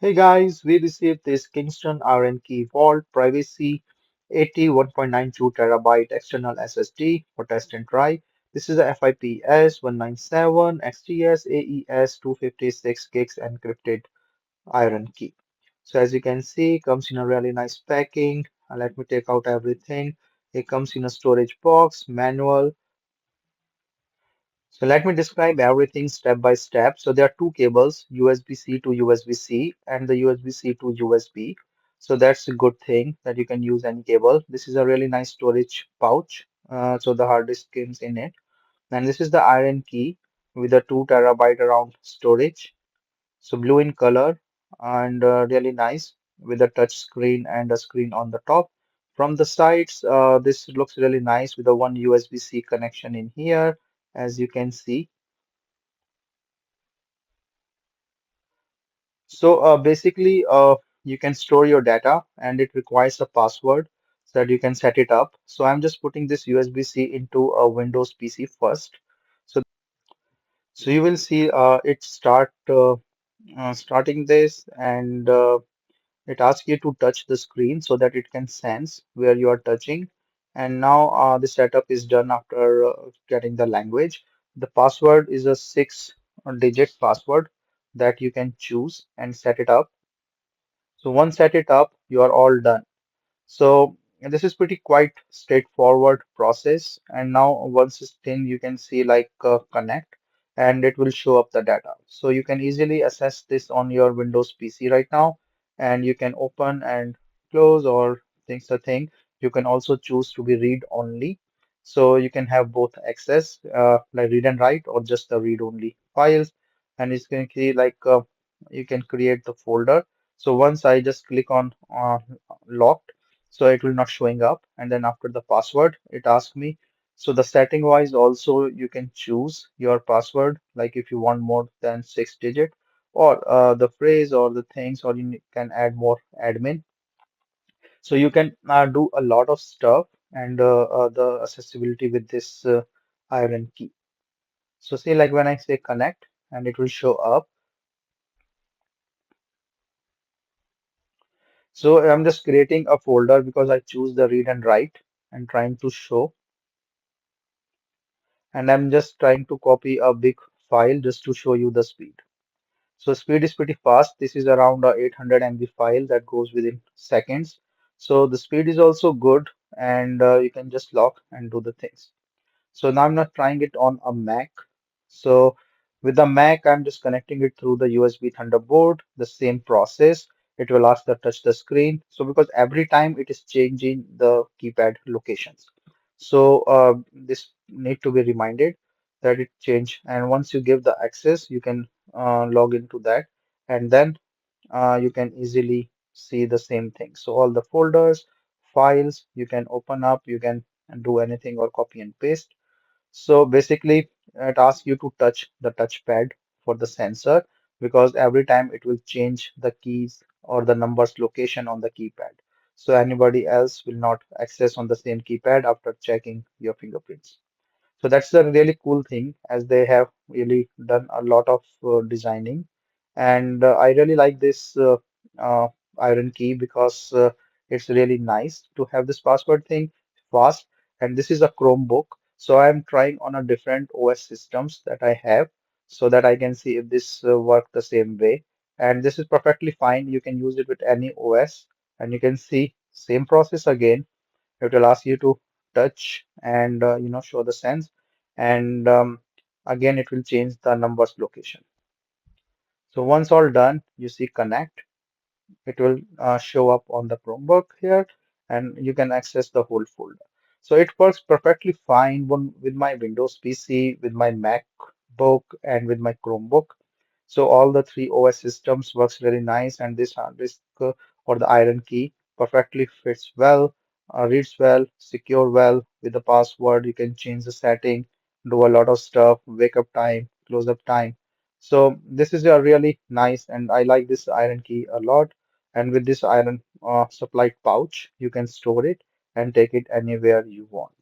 Hey guys, we received this Kingston IronKey Vault Privacy 80 1.92 terabyte external SSD for test and try. This is a FIPS 197 XTS-AES 256 gigs encrypted Iron Key. So as you can see, comes in a really nice packing. Let me take out everything. It comes in a storage box, manual. So let me describe everything step by step. So there are two cables, USB-C to USB-C and the USB-C to USB. So that's a good thing that you can use any cable. This is a really nice storage pouch. So the hard disk comes in it. And this is the Iron Key with a 2 terabyte around storage. So blue in color and really nice with a touch screen and a screen on the top. From the sides, this looks really nice with a one USB-C connection in here, as you can see. So basically, you can store your data and it requires a password so that you can set it up. So I'm just putting this USB-C into a Windows PC first. So, so you will see it starting this and it asks you to touch the screen so that it can sense where you are touching. And now the setup is done after getting the language. The password is a six-digit password that you can choose and set it up. So once set it up, you are all done. So this is pretty quite straightforward process. And now once it's in, you can see like connect and it will show up the data. So you can easily access this on your Windows PC right now and you can open and close or things the thing. You can also choose to be read only. So you can have both access like read and write or just the read only files. And it's going to be like you can create the folder. So once I just click on locked, so it will not showing up, and then after the password it asks me. So the setting wise also you can choose your password, like if you want more than 6 digit or the phrase or the things, or you can add more admin. So you can do a lot of stuff and the accessibility with this iron key. So say like when I say connect and it will show up. So I'm just creating a folder because I choose the read and write and trying to show, and I'm just trying to copy a big file just to show you the speed. So speed is pretty fast. This is around a 800 MB file that goes within seconds. So the speed is also good, and you can just lock and do the things. So now I'm not trying it on a Mac. So with the Mac, I'm just connecting it through the USB Thunderbolt, the same process. It will ask to touch the screen. So because every time it is changing the keypad locations. So this need to be reminded that it changed. And once you give the access, you can log into that. And then you can easily see the same thing. So all the folders, files, you can open up, you can do anything or copy and paste. So basically, it asks you to touch the touchpad for the sensor because every time it will change the keys or the numbers location on the keypad. So anybody else will not access on the same keypad after checking your fingerprints. So that's the really cool thing, as they have really done a lot of designing. And I really like this uh, iron key because it's really nice to have this password thing fast. And this is a Chromebook. So I'm trying on a different OS systems that I have so that I can see if this work the same way. And this is perfectly fine. You can use it with any OS and you can see same process again. It will ask you to touch and show the sense, and again it will change the numbers location. So once all done, you see connect. It will show up on the Chromebook here, and you can access the whole folder. So it works perfectly fine with my Windows PC, with my MacBook, and with my Chromebook. So all the three OS systems works very nice, and this hard disk or the Iron Key perfectly fits well, reads well, secure well. With the password, you can change the setting, do a lot of stuff, wake up time, close up time. So this is a really nice, and I like this Iron Key a lot. And with this iron supplied pouch, you can store it and take it anywhere you want.